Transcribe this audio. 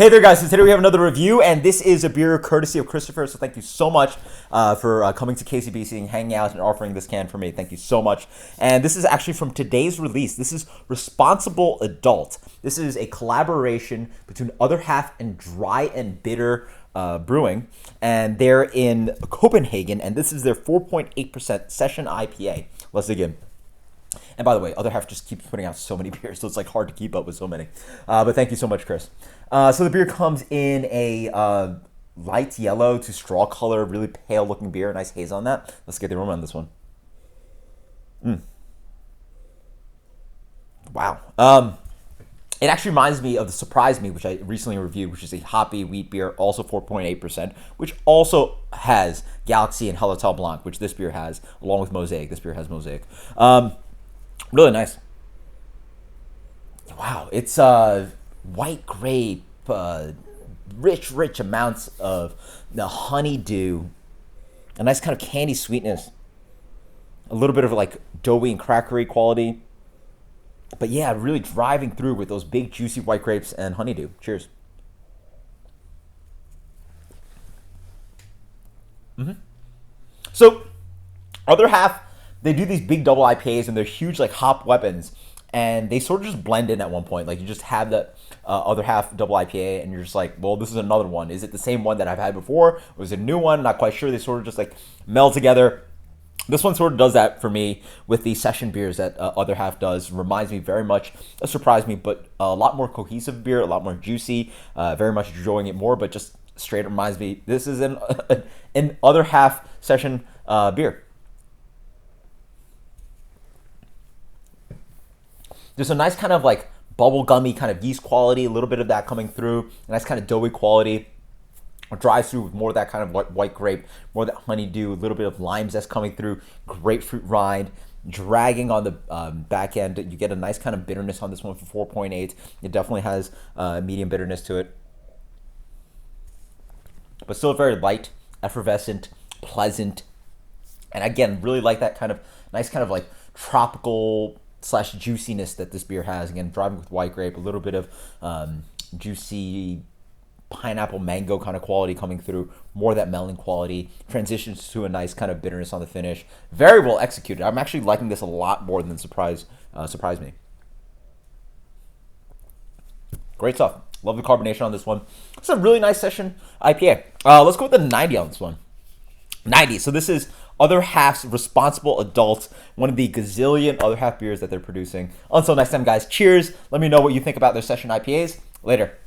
Hey there, guys. So today we have another review, and this is a beer courtesy of Christopher. So thank you so much for coming to KCBC and hanging out and offering this can for me. Thank you so much. And this is actually from today's release. This is Responsible Adult. This is a collaboration between Other Half and Dry and Bitter Brewing, and they're in Copenhagen, and this is their 4.8% session IPA. Let's dig in. And by the way, Other Half just keeps putting out so many beers, so it's like hard to keep up with so many. But thank you so much, Chris. So the beer comes in a light yellow to straw color, really pale looking beer. Nice haze on that. Let's get the aroma on this one. Wow. It actually reminds me of the Surprise Me, which I recently reviewed, which is a hoppy wheat beer, also 4.8%, which also has Galaxy and Hallertau Blanc, which this beer has, along with Mosaic. This beer has Mosaic. Really nice. Wow, it's white grape, rich amounts of the honeydew, a nice kind of candy sweetness, a little bit of like doughy and crackery quality. But yeah, really driving through with those big juicy white grapes and honeydew. Cheers. So, Other Half, they do these big double IPAs and they're huge like hop weapons, and they sort of just blend in at one point. Like you just have that Other Half double IPA and you're just like, well, this is another one. Is it the same one that I've had before, or is it a new one? Not quite sure. They sort of just like meld together. This one sort of does that for me with the session beers that Other Half does. Reminds me very much of Surprise Me, but a lot more cohesive beer, a lot more juicy, very much enjoying it more, but just straight reminds me, this is an Other Half session beer. There's a nice kind of like bubblegummy kind of yeast quality, a little bit of that coming through, a nice kind of doughy quality. Drives through with more of that kind of white grape, more of that honeydew, a little bit of lime zest coming through, grapefruit rind, dragging on the back end. You get a nice kind of bitterness on this one for 4.8. It definitely has medium bitterness to it, but still very light, effervescent, pleasant, and again, really like that kind of nice kind of like tropical / juiciness that this beer has. Again, driving with white grape, a little bit of juicy pineapple mango kind of quality coming through, more of that melon quality, transitions to a nice kind of bitterness on the finish. Very well executed. I'm actually liking this a lot more than Surprise Me. Great stuff. Love the carbonation on this one. It's a really nice session IPA. Let's go with the 90 on this one. 90. So this is Other Half's Responsible Adult, one of the gazillion Other Half beers that they're producing. Until next time, guys, cheers. Let me know what you think about their session IPAs. Later.